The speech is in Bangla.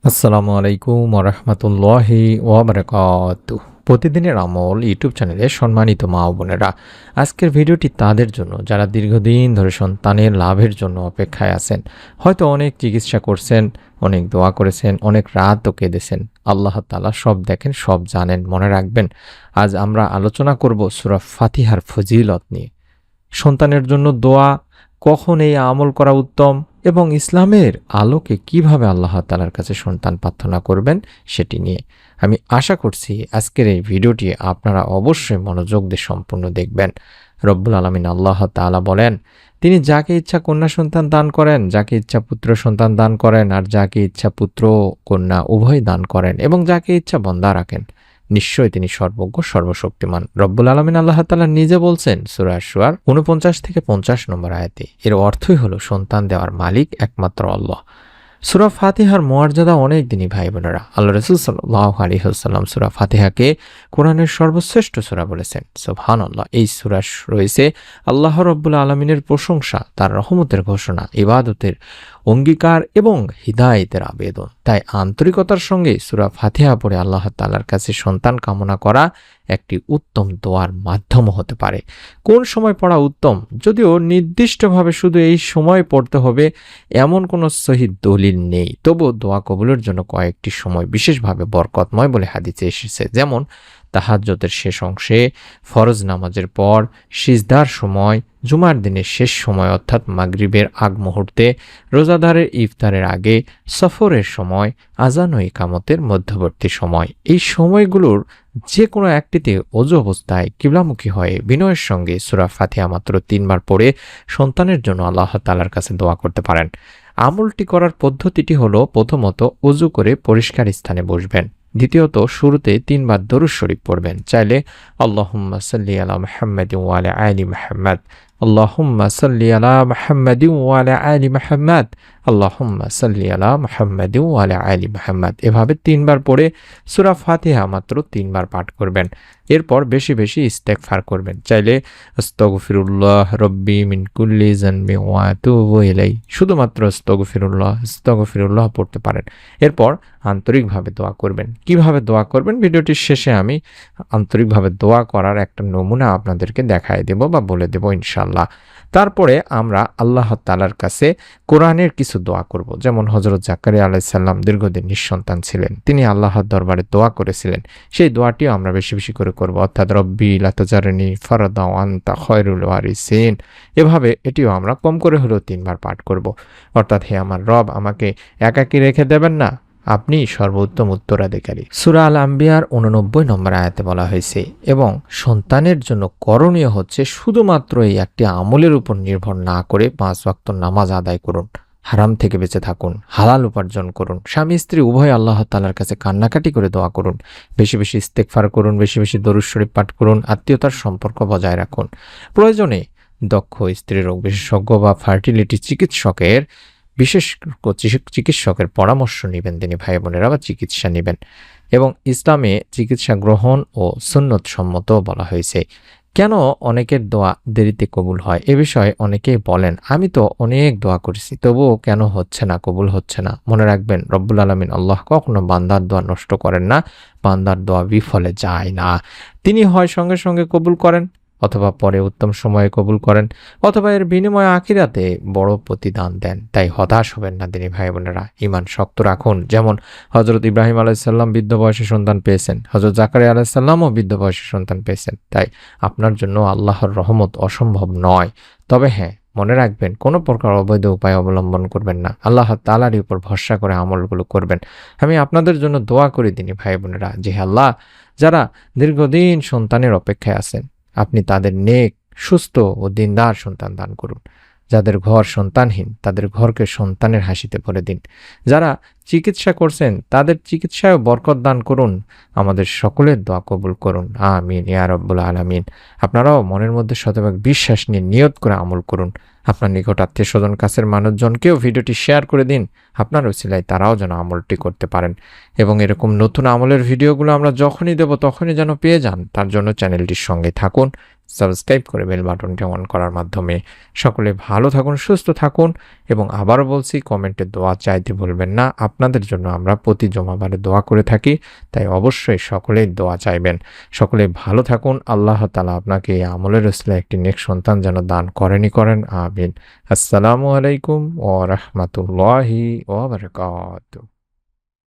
আসসালামু আলাইকুম ওরহমতুল্লাহি ওয়াবারাকাতুহু। প্রতিদিনের আমল ইউটিউব চ্যানেলে সম্মানিত মা ও বোনেরা, আজকের ভিডিওটি তাদের জন্য যারা দীর্ঘদিন ধরে সন্তানের লাভের জন্য অপেক্ষায় আছেন। হয়তো অনেক চিকিৎসা করছেন, অনেক দোয়া করেছেন, অনেক রাতও কেঁদেছেন। আল্লাহ তাআলা সব দেখেন, সব জানেন। মনে রাখবেন, আজ আমরা আলোচনা করব সূরা ফাতিহার ফজিলত নিয়ে। সন্তানের জন্য দোয়া, কখন এই আমল করা উত্তম এবং ইসলামের আলোকে কিভাবে আল্লাহ তাআলার কাছে সন্তান প্রার্থনা করবেন সেটি নিয়ে। আমি আশা করছি আজকের এই ভিডিওটি আপনারা অবশ্যই মনোযোগ দিয়ে সম্পূর্ণ দেখবেন। রব্বুল আলামিন আল্লাহ তাআলা বলেন, তিনি যাকে ইচ্ছা কন্যা সন্তান দান করেন, যাকে ইচ্ছা পুত্র সন্তান দান করেন, আর যাকে ইচ্ছা পুত্র কন্যা উভয় দান করেন, এবং যাকে ইচ্ছা বন্দা রাখেন। নিশ্চয়ই তিনি সর্বজ্ঞ সর্বশক্তিমান। রব্বুল আলামিন আল্লাহ তাআলা নিজে বলছেন সূরা আশ-শুআরা 49 থেকে 50 নম্বর আয়াতে। এর অর্থই হলো সন্তান দেওয়ার মালিক একমাত্র আল্লাহ। সূরা ফাতিহার মর্যাদা অনেক দিনই ভাই বোনেরা। আল্লাহ রাসূল সাল্লাল্লাহু আলাইহি ওয়াসাল্লাম সূরা ফাতিহাকে কোরআনের সর্বশ্রেষ্ঠ সূরা বলেছেন। সুবহানাল্লাহ। এই সূরা রয়েছে আল্লাহ রাব্বুল আলামিনের প্রশংসা, তার রহমতের ঘোষণা, ইবাদতের অঙ্গীকার এবং হিদায়াতের আবেদন। তাই আন্তরিকতার সঙ্গে সূরা ফাতিহা পড়ে আল্লাহ তাআলার কাছে সন্তান কামনা করা একটি উত্তম দোয়ার মাধ্যম হতে পারে। কোন সময় পড়া উত্তম? যদিও নির্দিষ্টভাবে শুধু এই সময় পড়তে হবে এমন কোনো সহিহ দলিল নেই, তবুও দোয়া কবুলের জন্য কয়েকটি সময় বিশেষভাবে বরকতময় বলে হাদিসে এসেছে। যেমন তাহাজ্জুদের শেষ অংশে, ফরজ নামাজের পর, সিজদার সময়, জুমার দিনের শেষ সময় অর্থাৎ মাগরিবের আগ মুহূর্তে, রোজাদারের ইফতারের আগে, সফরের সময়, আজান ও ইকামতের মধ্যবর্তী সময়। এই সময়গুলোর যে কোনো একটিতে ওযু অবস্থায় কিবলামুখী হয়ে বিনয়ের সঙ্গে সূরা ফাতিহা মাত্র 3 বার পড়ে সন্তানের জন্য আল্লাহ তাআলার কাছে দোয়া করতে পারেন। আমলটি করার পদ্ধতিটি হলো, প্রথমত ওযু করে পরিষ্কার স্থানে বসবেন। দ্বিতীয়ত শুরুতে 3 বার দরুদ শরীফ পড়বেন। চাইলে আল্লাহুম্মা সাল্লি আলা মুহাম্মাদিন ওয়া আলা আলি মুহাম্মাদ, আল্লাহুম্মা সাল্লি আলা মুহাম্মাদিন ওয়া আলা আলি মুহাম্মাদ, আল্লাহুম্মা সাল্লি আলা মুহাম্মাদিন ওয়া আলা আলি মুহাম্মাদ। এভাবে 3 বার পড়ে সূরা ফাতিহা মাত্র 3 বার পাঠ করবেন। এরপর বেশি বেশি ইস্তেগফার করবেন। চাইলে আস্তাগফিরুল্লাহ রব্বি মিন কুল্লি যানবি ওয়া আতুবু ইলাই, শুধুমাত্র আস্তাগফিরুল্লাহ পড়তে পারেন। এরপর আন্তরিকভাবে দোয়া করবেন। কিভাবে দোয়া করবেন ভিডিওটির শেষে আমি আন্তরিকভাবে দোয়া করার একটা নমুনা আপনাদেরকে দেখায় দেব বা বলে দেব ইনশাআল্লাহ। তারপরে আমরা আল্লাহ তাআলার কাছে কোরআনের কিছু দোয়া করব। যেমন হযরত জাকারিয়া আলাইহিস সালাম দীর্ঘদিন নিঃসন্তান ছিলেন, তিনি আল্লাহর দরবারে দোয়া করেছিলেন। সেই দোয়াটিও আমরা বেশি বেশি করে করব, অর্থাৎ রব্বি লা তাজারনি ফারদা ওয়া আনতা খায়রুল ওয়ারিসিন। এভাবে এটিও আমরা কম করে হলেও 3 বার পাঠ করব, অর্থাৎ হে আমার রব, আমাকে একাকী রেখে দেবেন না, আপনি সর্বোত্তম উত্তরাধিকারী। সূরা আল আম্বিয়ার 89 নম্বর আয়াতে বলা হয়েছে, এবং সন্তানের জন্য করণীয় হচ্ছে শুধুমাত্র এই একটি আমলের উপর নির্ভর না করে 5 ওয়াক্ত নামাজ আদায় করুন, হারাম থেকে বেঁচে থাকুন, হালাল উপার্জন করুন, স্বামী স্ত্রী উভয় আল্লাহ তাআলার কাছে কান্নাকাটি করে দোয়া করুন, বেশি বেশি ইস্তেগফার করুন, বেশি বেশি দরুদ শরীফ পাঠ করুন, আত্মীয়তার সম্পর্ক বজায় রাখুন। প্রয়োজনে দক্ষ স্ত্রীরোগ বিশেষজ্ঞ বা ফার্টিলিটি চিকিৎসকের পরামর্শ নেবেন তিনি ভাই বোনেরা, বা চিকিৎসা নেবেন। এবং ইসলামে চিকিৎসা গ্রহণ ও সুন্নত সম্মত বলা হয়েছে। কেন অনেকের দোয়া দেরিতে কবুল হয় এ বিষয়ে অনেকেই বলেন, আমি তো অনেক দোয়া করেছি তবুও কেন হচ্ছে না, কবুল হচ্ছে না। মনে রাখবেন, রব্বুল আলামিন আল্লাহ কখনো বান্দার দোয়া নষ্ট করেন না, বান্দার দোয়া বিফলে যায় না। তিনি হয় সঙ্গে সঙ্গে কবুল করেন, অথবা পরে উত্তম সময়ে কবুল করেন, অথবা এর বিনিময়ে আখিরাতে বড় প্রতিদান দেন। তাই হতাশ হবেন না দিনী ভাই বোনেরা, ঈমান শক্ত রাখুন। যেমন হযরত ইব্রাহিম আলাইহিস সালাম বৃদ্ধ বয়সে সন্তান পেয়েছেন, হযরত জাকারিয়া আলাইহিস সালামও বৃদ্ধ বয়সে সন্তান পেয়েছেন। তাই আপনার জন্য আল্লাহর রহমত অসম্ভব নয়। তবে হ্যাঁ, মনে রাখবেন, কোনো প্রকার অবৈধ উপায় অবলম্বন করবেন না, আল্লাহ তাআলারই উপর ভরসা করে আমলগুলো করবেন। আমি আপনাদের জন্য দোয়া করি দিনী ভাই বোনেরা, যে আল্লাহ, যারা দীর্ঘদিন সন্তানের অপেক্ষায় আছেন, আপনি তাদের নেক, সুস্থ ও দিনদার সন্তান দান করুন। যাদের ঘর সন্তানহীন, তাদের ঘরকে সন্তানের হাসিতে ভরে দিন। যারা চিকিৎসা করছেন, তাদের চিকিৎসায় বরকত দান করুন। আমাদের সকলের দোয়া কবুল করুন, আমিন ইয়া রাব্বুল আলামিন। আপনারাও মনের মধ্যে শতভাগ বিশ্বাস নিয়ে নিয়ত করে আমল করুন। আপনার নিকট আত্মীয় স্বজন কাছের মানুষজনকেও ভিডিওটি শেয়ার করে দিন, আপনার উসিলায় তারাও যেন আমলটি করতে পারেন এবং এরকম নতুন আমলের ভিডিওগুলো আমরা যখনই দেব তখনই যেন পেয়ে যান। তার জন্য চ্যানেলটির সঙ্গে থাকুন, সাবস্ক্রাইব করে বেল বাটনটি অন করার মাধ্যমে। সকলে ভালো থাকুন, সুস্থ থাকুন এবং আবারও বলছি, কমেন্টে দোয়া চাইতে ভুলবেন না। আপনাদের জন্য আমরা প্রতি জুমাবারে দোয়া করে থাকি, তাই অবশ্যই সকলেই দোয়া চাইবেন। সকলে ভালো থাকুন। আল্লাহ তাআলা আপনাকে এই আমলের উসিলায় একটি নেক সন্তান যেন দান করেন। আমিন। আসসালামু আলাইকুম ওয়া রাহমাতুল্লাহি ওয়া বারাকাতুহু।